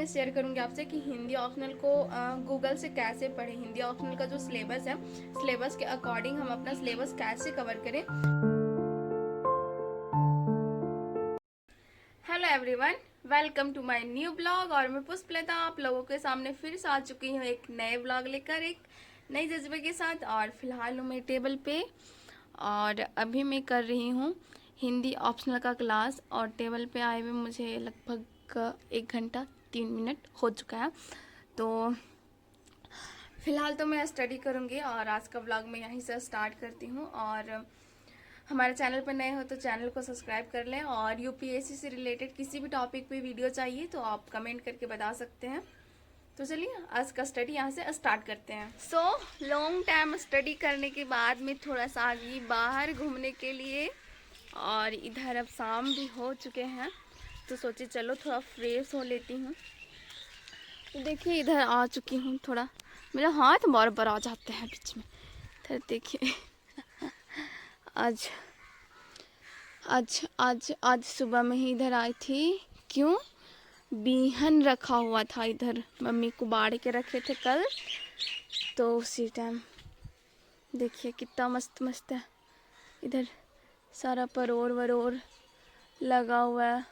मैं शेयर करूंगी आपसे कि हिंदी ऑप्शनल को गूगल से कैसे पढ़ें। हिंदी ऑप्शनल का जो सिलेबस है, सिलेबस के अकॉर्डिंग हम अपना सिलेबस कैसे कवर करें। Hello everyone, welcome to my new blog. और मैं पुष्पलता आप लोगों के सामने फिर से आ चुकी हूँ एक नए ब्लॉग लेकर, एक नई जज्बे के साथ। और फिलहाल हूँ मैं टेबल पे और अभी मैं कर रही हूँ हिंदी ऑप्शनल का क्लास। और टेबल पे आए हुए मुझे लगभग 1 घंटा 3 मिनट हो चुका है। तो फिलहाल तो मैं स्टडी करूँगी और आज का ब्लॉग मैं यहीं से स्टार्ट करती हूँ। और हमारे चैनल पर नए हो तो चैनल को सब्सक्राइब कर लें। और यूपीएससी से रिलेटेड किसी भी टॉपिक पे वीडियो चाहिए तो आप कमेंट करके बता सकते हैं। तो चलिए आज का स्टडी यहाँ से स्टार्ट करते हैं। सो लॉन्ग टाइम स्टडी करने के बाद में थोड़ा सा आगे बाहर घूमने के लिए, और इधर अब शाम भी हो चुके हैं तो सोचे चलो थोड़ा फ्रेश हो लेती हूँ। तो देखिए इधर आ चुकी हूँ। थोड़ा मेरा हाथ बार बार आ जाते हैं बीच में। इधर देखिए आज आज आज आज सुबह में ही इधर आई थी। क्यों? बीहन रखा हुआ था इधर, मम्मी को बाढ़ के रखे थे कल, तो उसी टाइम देखिए कितना मस्त मस्त है। इधर सारा परोर वरोर लगा हुआ है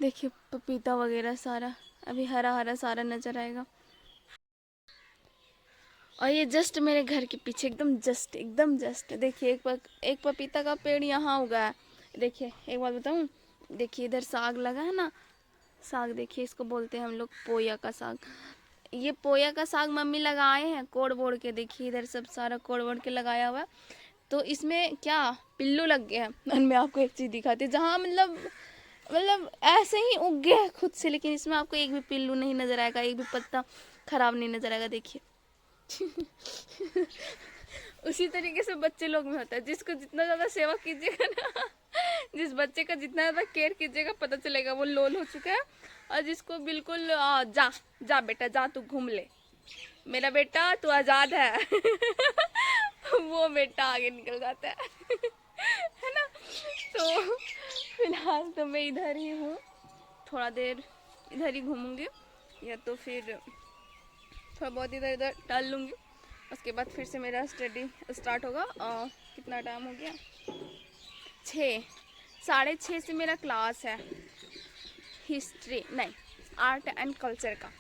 देखिए पपीता वगैरह सारा अभी हरा हरा सारा नजर आएगा। और ये जस्ट मेरे घर के पीछे एकदम जस्ट देखिए एक पपीता का पेड़ यहाँ उगा है। देखिए एक बात बताऊँ, देखिए इधर साग लगा है ना, साग देखिए, इसको बोलते हैं हम लोग पोया का साग। ये पोया का साग मम्मी लगाए हैं कोड़ बोड़ के। देखिए इधर सब सारा कोड़ बोड़ के लगाया हुआ है। तो इसमें क्या पिल्लू लग गया है। मैं आपको एक चीज़ दिखाती हूँ, जहाँ मतलब ऐसे ही उग गया है खुद से, लेकिन इसमें आपको एक भी पिल्लू नहीं नजर आएगा, एक भी पत्ता खराब नहीं नजर आएगा। देखिए उसी तरीके से बच्चे लोग में होता है, जिसको जितना ज़्यादा सेवा कीजिएगा ना, जिस बच्चे का जितना ज़्यादा केयर कीजिएगा पता चलेगा वो लोल हो चुका है। और जिसको बिल्कुल जा जा बेटा जा तू घूम ले, मेरा बेटा तू आज़ाद है वो बेटा आगे निकल जाता है ना। तो फिलहाल तो मैं इधर ही हूँ, थोड़ा देर इधर ही घूमूंगी या तो फिर थोड़ा बहुत इधर उधर टहल लूँगी। उसके बाद फिर से मेरा स्टडी स्टार्ट होगा। कितना टाइम हो गया? 6:30 से मेरा क्लास है हिस्ट्री नहीं आर्ट एंड कल्चर का।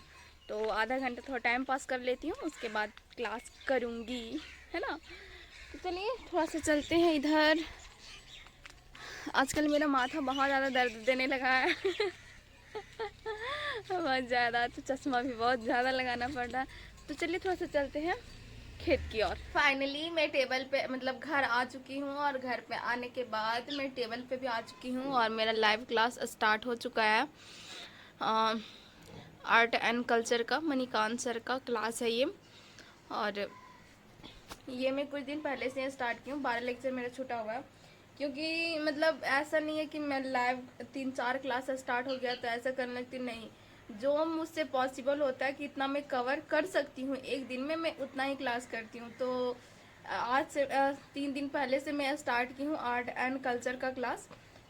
तो आधा घंटा थोड़ा टाइम पास कर लेती हूँ, उसके बाद क्लास करूँगी, है ना। तो चलिए थोड़ा सा चलते हैं इधर। आजकल मेरा माथा बहुत ज़्यादा दर्द देने लगा है बहुत ज़्यादा, तो चश्मा भी बहुत ज़्यादा लगाना पड़ रहा है। तो चलिए थोड़ा सा चलते हैं खेत की ओर। फाइनली मैं टेबल पे मतलब घर आ चुकी हूँ, और घर पे आने के बाद मैं टेबल पे भी आ चुकी हूँ और मेरा लाइव क्लास स्टार्ट हो चुका है। आर्ट एंड कल्चर का मणिकांत सर का क्लास है ये। और ये मैं कुछ दिन पहले से स्टार्ट की हूँ। 12 लेक्चर मेरा छूटा हुआ है, क्योंकि मतलब ऐसा नहीं है कि मैं लाइव 3-4 क्लास स्टार्ट हो गया तो ऐसा करने लगती, नहीं। जो मुझसे पॉसिबल होता है कि इतना मैं कवर कर सकती हूँ एक दिन में, मैं उतना ही क्लास करती हूँ। तो आज से 3 दिन पहले से मैं स्टार्ट की हूँ आर्ट एंड कल्चर का क्लास।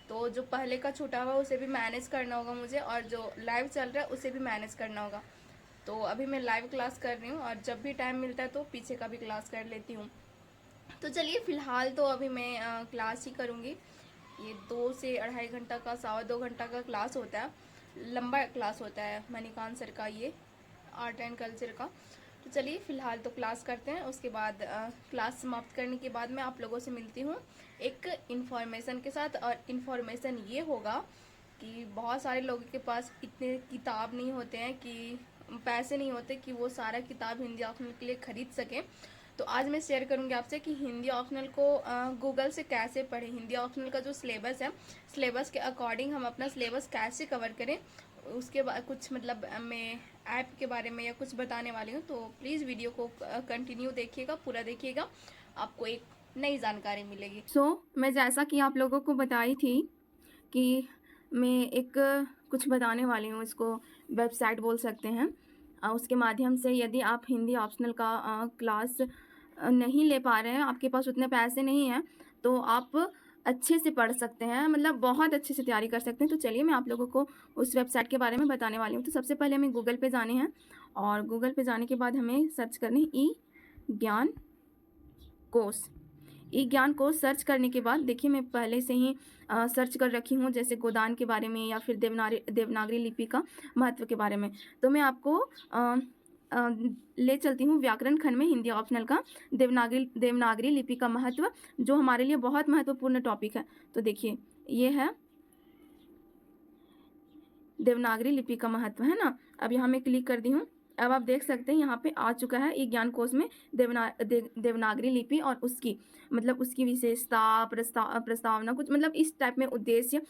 तो जो पहले का छूटा हुआ उसे भी मैनेज करना होगा मुझे, और जो लाइव चल रहा है उसे भी मैनेज करना होगा। तो अभी मैं लाइव क्लास कर रही हूँ, और जब भी टाइम मिलता है तो पीछे का भी क्लास कर लेती हूँ। तो चलिए फिलहाल तो अभी मैं क्लास ही करूँगी। ये 2 से 2.5 घंटा का 2.25 घंटा का क्लास होता है, लंबा क्लास होता है मणिकांत सर का ये आर्ट एंड कल्चर का। तो चलिए फिलहाल तो क्लास करते हैं, उसके बाद क्लास समाप्त करने के बाद मैं आप लोगों से मिलती हूँ एक इन्फॉर्मेशन के साथ। और इन्फॉर्मेशन ये होगा कि बहुत सारे लोगों के पास इतने किताब नहीं होते हैं, कि पैसे नहीं होते कि वो सारा किताब हिंदी ऑप्शनल के लिए खरीद सकें। तो आज मैं शेयर करूंगी आपसे कि हिंदी ऑप्शनल को गूगल से कैसे पढ़ें। हिंदी ऑप्शनल का जो सिलेबस है, सिलेबस के अकॉर्डिंग हम अपना सिलेबस कैसे कवर करें, उसके बाद कुछ मतलब मैं ऐप के बारे में या कुछ बताने वाली हूँ। तो प्लीज़ वीडियो को कंटिन्यू देखिएगा, पूरा देखिएगा, आपको एक नई जानकारी मिलेगी। मैं जैसा कि आप लोगों को बताई थी कि मैं एक कुछ बताने वाली हूँ, इसको वेबसाइट बोल सकते हैं। उसके माध्यम से यदि आप हिंदी ऑप्शनल का क्लास नहीं ले पा रहे हैं, आपके पास उतने पैसे नहीं हैं, तो आप अच्छे से पढ़ सकते हैं, मतलब बहुत अच्छे से तैयारी कर सकते हैं। तो चलिए मैं आप लोगों को उस वेबसाइट के बारे में बताने वाली हूँ। तो सबसे पहले हमें गूगल पे जाने हैं और गूगल पे जाने के बाद हमें सर्च करने ई ज्ञान कोर्स। ई ज्ञान कोर्स सर्च करने के बाद देखिए मैं पहले से ही सर्च कर रखी हूँ, जैसे गोदान के बारे में या फिर देवनागरी लिपि का महत्व के बारे में। तो मैं आपको अ, ले चलती हूँ व्याकरण खंड में हिंदी ऑप्शनल का देवनागरी लिपि का महत्व, जो हमारे लिए बहुत महत्वपूर्ण टॉपिक है। तो देखिए ये है देवनागरी लिपि का महत्व, है ना। अब यहाँ मैं क्लिक कर दी हूँ। अब आप देख सकते हैं यहाँ पे आ चुका है ई ज्ञान कोश में देवनागरी लिपि और उसकी मतलब उसकी विशेषता, प्रस्तावना, कुछ मतलब इस टाइप में उद्देश्य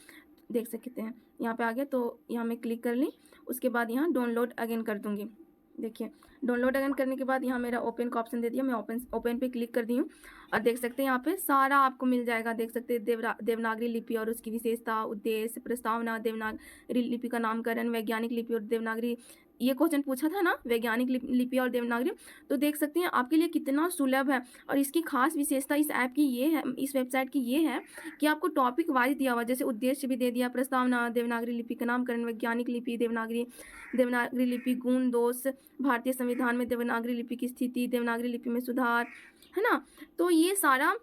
देख सकते हैं। यहाँ पे आ गया तो यहाँ मैं क्लिक कर ली। उसके बाद यहाँ डाउनलोड अगेन कर दूँगी। देखिए डाउनलोड अगेन करने के बाद यहाँ मेरा ओपन का ऑप्शन दे दिया, मैं ओपन पे क्लिक कर दी हूँ और देख सकते हैं यहाँ पे सारा आपको मिल जाएगा। देख सकते हैं देवनागरी लिपि और उसकी विशेषता, उद्देश्य, प्रस्तावना, देवनागरी लिपि का नामकरण, वैज्ञानिक लिपि और देवनागरी, ये क्वेश्चन पूछा था ना, वैज्ञानिक लिपि और देवनागरी। तो देख सकते हैं आपके लिए कितना सुलभ है। और इसकी खास विशेषता इस ऐप की ये है, इस वेबसाइट की ये है कि आपको टॉपिक वाइज दिया हुआ, जैसे उद्देश्य भी दे दिया, प्रस्तावना, देवनागरी लिपि का नामकरण, वैज्ञानिक लिपि, देवनागरी लिपि, गुण दोष, भारतीय संविधान में देवनागरी लिपि की स्थिति, देवनागरी लिपि में सुधार, है ना। तो ये सारा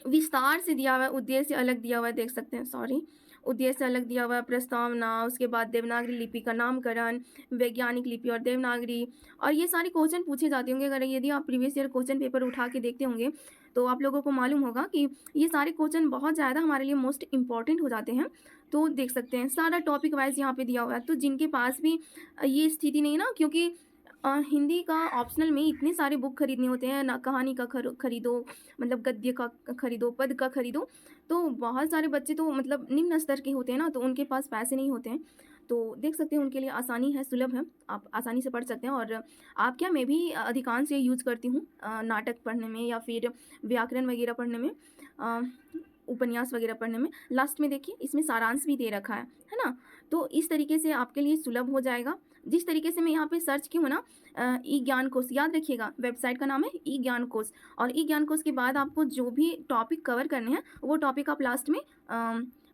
विस्तार से दिया हुआ है। उद्देश्य अलग दिया हुआ है, देख सकते हैं, सॉरी, उद्देश्य अलग दिया हुआ है, प्रस्तावना, उसके बाद देवनागरी लिपि का नामकरण, वैज्ञानिक लिपि और देवनागरी। और ये सारे क्वेश्चन पूछे जाते होंगे, अगर यदि आप प्रीवियस ईयर क्वेश्चन पेपर उठा के देखते होंगे तो आप लोगों को मालूम होगा कि ये सारे क्वेश्चन बहुत ज़्यादा हमारे लिए मोस्ट इंपॉर्टेंट हो जाते हैं। तो देख सकते हैं सारा टॉपिक वाइज यहाँ पे दिया हुआ है। तो जिनके पास भी ये स्थिति नहीं ना, क्योंकि हिंदी का ऑप्शनल में इतने सारे बुक खरीदने होते हैं ना, कहानी का खरीदो, मतलब गद्य का खरीदो, पद का खरीदो। तो बहुत सारे बच्चे तो मतलब निम्न स्तर के होते हैं ना, तो उनके पास पैसे नहीं होते हैं। तो देख सकते हैं उनके लिए आसानी है, सुलभ है, आप आसानी से पढ़ सकते हैं। और आप क्या, मैं भी अधिकांश ये यूज़ करती हूँ नाटक पढ़ने में या फिर व्याकरण वगैरह पढ़ने में, उपन्यास वगैरह पढ़ने में। लास्ट में देखिए इसमें सारांश भी दे रखा है ना। तो इस तरीके से आपके लिए सुलभ हो जाएगा। जिस तरीके से मैं यहाँ पे सर्च की हूँ ना, ई ज्ञान कोश, याद रखिएगा वेबसाइट का नाम है ई ज्ञान कोश। और ई ज्ञान कोश के बाद आपको जो भी टॉपिक कवर करने हैं वो टॉपिक आप लास्ट में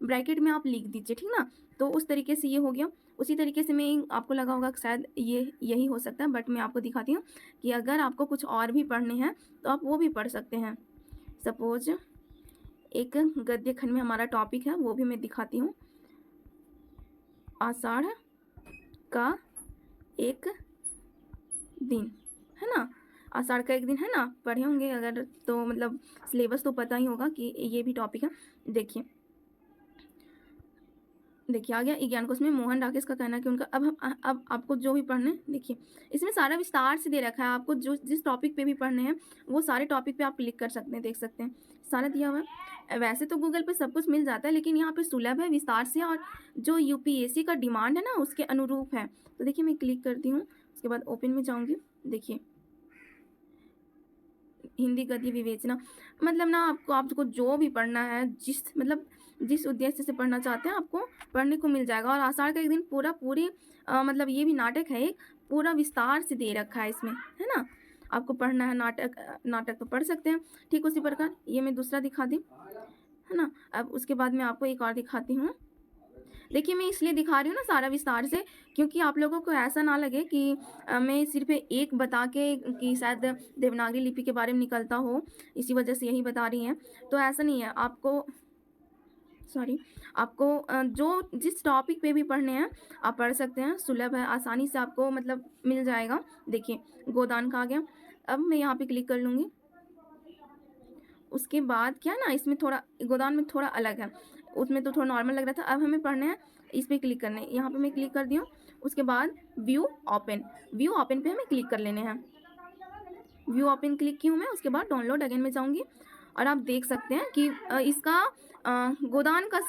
ब्रैकेट में आप लिख दीजिए, ठीक ना। तो उस तरीके से ये हो गया। उसी तरीके से मैं, आपको लगा होगा शायद ये यही हो सकता है, बट मैं आपको दिखाती हूँ कि अगर आपको कुछ और भी पढ़ने हैं तो आप वो भी पढ़ सकते हैं। सपोज एक गद्य खंड में हमारा टॉपिक है, वो भी मैं दिखाती हूँ। आषाढ़ का एक दिन, है ना, आषाढ़ का एक दिन, है ना, पढ़े होंगे अगर तो, मतलब सिलेबस तो पता ही होगा कि ये भी टॉपिक है। देखिए आ गया ई ज्ञान कोश में मोहन राकेश का कहना है कि उनका, अब आपको जो भी पढ़ने, देखिए इसमें सारा विस्तार से दे रखा है। आपको जो जिस टॉपिक पे भी पढ़ने हैं वो सारे टॉपिक पे आप क्लिक कर सकते हैं, देख सकते हैं सारा दिया हुआ है। वैसे तो गूगल पे सब कुछ मिल जाता है, लेकिन यहाँ पे सुलभ है, विस्तार से, और जो यूपीएससी का डिमांड है ना उसके अनुरूप है। तो देखिए मैं क्लिक करती हूँ, उसके बाद ओपन में जाऊँगी। देखिए हिंदी गद्य विवेचना, मतलब ना आपको जो भी पढ़ना है, जिस उद्देश्य से पढ़ना चाहते हैं आपको पढ़ने को मिल जाएगा। और आषाढ़ का एक दिन पूरी मतलब ये भी नाटक है, एक पूरा विस्तार से दे रखा है इसमें, है ना। आपको पढ़ना है नाटक तो पढ़ सकते हैं। ठीक उसी प्रकार ये मैं दूसरा दिखा दी, है ना। अब उसके बाद मैं आपको एक और दिखाती हूँ। देखिए मैं इसलिए दिखा रही हूँ ना सारा विस्तार से, क्योंकि आप लोगों को ऐसा ना लगे कि मैं सिर्फ एक बता के कि शायद देवनागरी लिपि के बारे में निकलता हो, इसी वजह से यही बता रही हैं। तो ऐसा नहीं है, आपको जो जिस टॉपिक पे भी पढ़ने हैं आप पढ़ सकते हैं, सुलभ है, आसानी से आपको मतलब मिल जाएगा। देखिए गोदान का आ गया। अब मैं यहाँ पे क्लिक कर लूँगी। उसके बाद क्या ना, इसमें थोड़ा गोदान में थोड़ा अलग है, उसमें तो थोड़ा नॉर्मल लग रहा था। अब हमें पढ़ने हैं, इस पर क्लिक करने हैं। यहाँ पे मैं क्लिक कर दी हूँ। उसके बाद व्यू ओपन पे हमें क्लिक कर लेने हैं। व्यू ओपन क्लिक की हूँ मैं। उसके बाद डाउनलोड अगेन में जाऊँगी और आप देख सकते हैं कि इसका गोदान का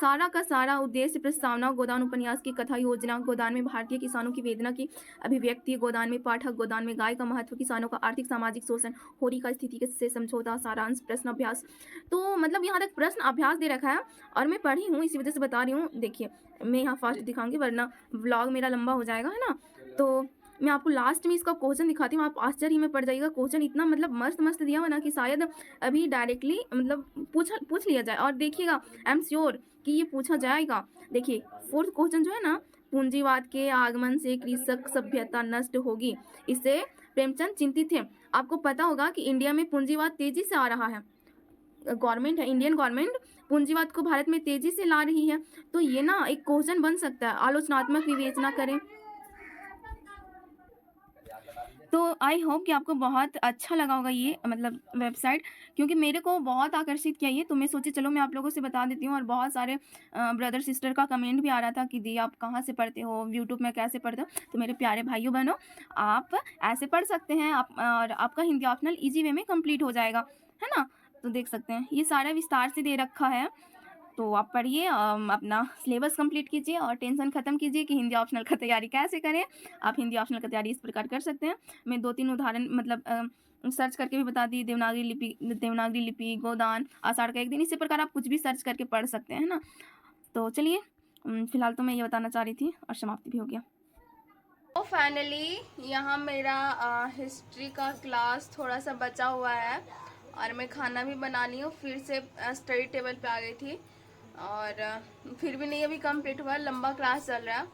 सारा उद्देश्य, प्रस्तावना, गोदान उपन्यास की कथा योजना, गोदान में भारतीय किसानों की वेदना की अभिव्यक्ति, गोदान में पाठक, गोदान में गाय का महत्व, किसानों का आर्थिक सामाजिक शोषण, होरी का स्थिति से समझौता, सारांश, प्रश्न अभ्यास। तो मतलब यहाँ तक प्रश्न अभ्यास दे रखा है और मैं पढ़ी हूँ, इसी वजह से बता रही हूँ। देखिए मैं यहाँ फास्ट दिखाऊंगी वरना व्लॉग मेरा लंबा हो जाएगा, है ना। तो मैं आपको लास्ट में इसका क्वेश्चन दिखाती हूँ, आप आश्चर्य में पड़ जाइएगा। क्वेश्चन इतना मतलब मस्त दिया हुआ ना कि शायद अभी डायरेक्टली मतलब पूछ लिया जाए। और देखिएगा, आई एम श्योर कि ये पूछा जाएगा। देखिए 4th क्वेश्चन जो है ना, पूंजीवाद के आगमन से कृषक सभ्यता नष्ट होगी, इससे प्रेमचंद चिंतित थे। आपको पता होगा कि इंडिया में पूंजीवाद तेजी से आ रहा है। गवर्नमेंट है, इंडियन गवर्नमेंट पूंजीवाद को भारत में तेजी से ला रही है। तो ये ना एक क्वेश्चन बन सकता है, आलोचनात्मक विवेचना करें। तो आई होप कि आपको बहुत अच्छा लगा होगा ये मतलब वेबसाइट, क्योंकि मेरे को बहुत आकर्षित किया ये। तो मैं सोची चलो मैं आप लोगों से बता देती हूँ। और बहुत सारे ब्रदर सिस्टर का कमेंट भी आ रहा था कि दी आप कहाँ से पढ़ते हो, यूट्यूब में कैसे पढ़ते हो। तो मेरे प्यारे भाइयों बहनों, आप ऐसे पढ़ सकते हैं, आप और आपका हिंदी ऑप्शनल ईजी वे में कंप्लीट हो जाएगा, है ना। तो देख सकते हैं ये सारा विस्तार से दे रखा है। तो आप पढ़िए, अपना सिलेबस कंप्लीट कीजिए और टेंशन खत्म कीजिए कि हिंदी ऑप्शनल का तैयारी कैसे करें। आप हिंदी ऑप्शनल का तैयारी इस प्रकार कर सकते हैं। मैं 2-3 उदाहरण मतलब सर्च करके भी बता दी। देवनागरी लिपि, गोदान, आषाढ़ का एक दिन, इसी प्रकार आप कुछ भी सर्च करके पढ़ सकते हैं, है ना। तो चलिए, फिलहाल तो मैं ये बताना चाह रही थी और समाप्ति भी हो गया। तो फाइनली यहाँ मेरा हिस्ट्री का क्लास थोड़ा सा बचा हुआ है और मैं खाना भी बना ली हूँ। फिर से स्टडी टेबल पे आ गई थी और फिर भी नहीं अभी कंप्लीट हुआ, लंबा क्लास चल रहा है।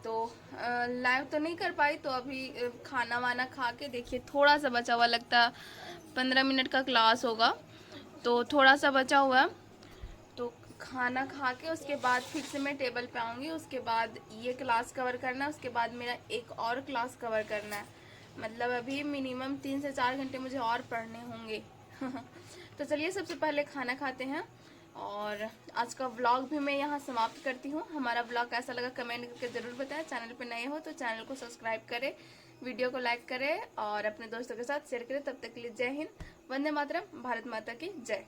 तो लाइव तो नहीं कर पाई। तो अभी खाना वाना खा के देखिए, थोड़ा सा बचा हुआ, लगता है 15 मिनट का क्लास होगा, तो थोड़ा सा बचा हुआ है। तो खाना खा के उसके बाद फिर से मैं टेबल पे आऊँगी। उसके बाद ये क्लास कवर करना है, उसके बाद मेरा एक और क्लास कवर करना है। मतलब अभी मिनिमम 3 से 4 घंटे मुझे और पढ़ने होंगे। तो चलिए सबसे पहले खाना खाते हैं और आज का व्लॉग भी मैं यहाँ समाप्त करती हूँ। हमारा व्लॉग कैसा लगा कमेंट करके ज़रूर बताएं। चैनल पे नए हो तो चैनल को सब्सक्राइब करें, वीडियो को लाइक करें और अपने दोस्तों के साथ शेयर करें। तब तक के लिए जय हिंद, वंदे मातरम, भारत माता की जय।